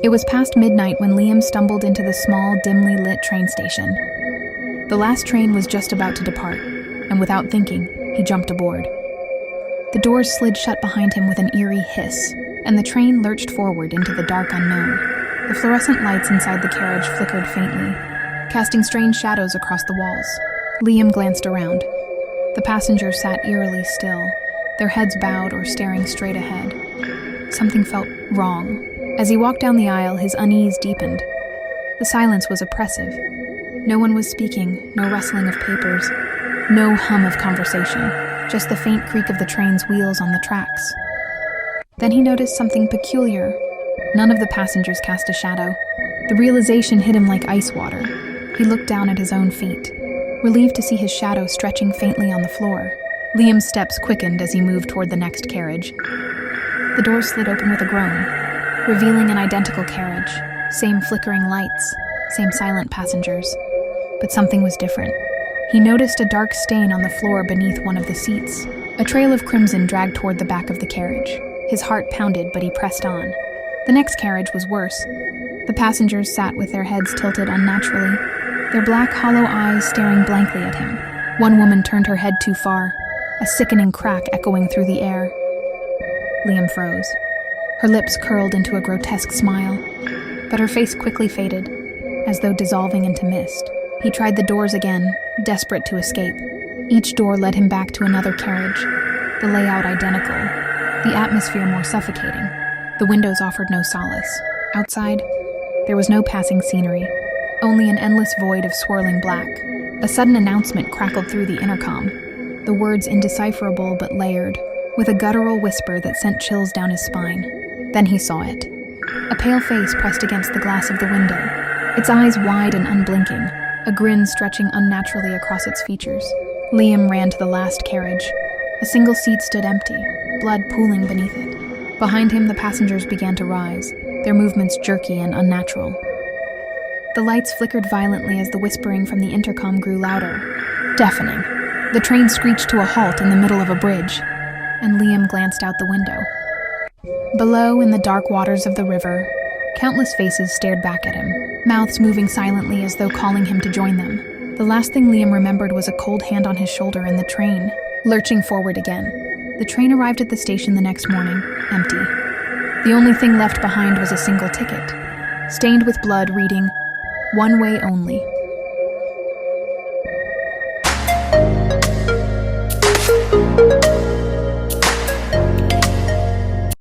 It was past midnight when Liam stumbled into the small, dimly lit train station. The last train was just about to depart, and without thinking, he jumped aboard. The doors slid shut behind him with an eerie hiss, and the train lurched forward into the dark unknown. The fluorescent lights inside the carriage flickered faintly, casting strange shadows across the walls. Liam glanced around. The passengers sat eerily still, their heads bowed or staring straight ahead. Something felt wrong. As he walked down the aisle, his unease deepened. The silence was oppressive. No one was speaking, no rustling of papers, no hum of conversation, just the faint creak of the train's wheels on the tracks. Then he noticed something peculiar. None of the passengers cast a shadow. The realization hit him like ice water. He looked down at his own feet, relieved to see his shadow stretching faintly on the floor. Liam's steps quickened as he moved toward the next carriage. The door slid open with a groan, revealing an identical carriage. Same flickering lights, same silent passengers. But something was different. He noticed a dark stain on the floor beneath one of the seats. A trail of crimson dragged toward the back of the carriage. His heart pounded, but he pressed on. The next carriage was worse. The passengers sat with their heads tilted unnaturally, their black, hollow eyes staring blankly at him. One woman turned her head too far, a sickening crack echoing through the air. Liam froze. Her lips curled into a grotesque smile, but her face quickly faded, as though dissolving into mist. He tried the doors again, desperate to escape. Each door led him back to another carriage, the layout identical, the atmosphere more suffocating. The windows offered no solace. Outside, there was no passing scenery, only an endless void of swirling black. A sudden announcement crackled through the intercom, the words indecipherable but layered, with a guttural whisper that sent chills down his spine. Then he saw it. A pale face pressed against the glass of the window, its eyes wide and unblinking, a grin stretching unnaturally across its features. Liam ran to the last carriage. A single seat stood empty, blood pooling beneath it. Behind him, the passengers began to rise, their movements jerky and unnatural. The lights flickered violently as the whispering from the intercom grew louder, deafening. The train screeched to a halt in the middle of a bridge, and Liam glanced out the window. Below, in the dark waters of the river, countless faces stared back at him, mouths moving silently as though calling him to join them. The last thing Liam remembered was a cold hand on his shoulder and the train, lurching forward again. The train arrived at the station the next morning, empty. The only thing left behind was a single ticket, stained with blood reading, "One way only."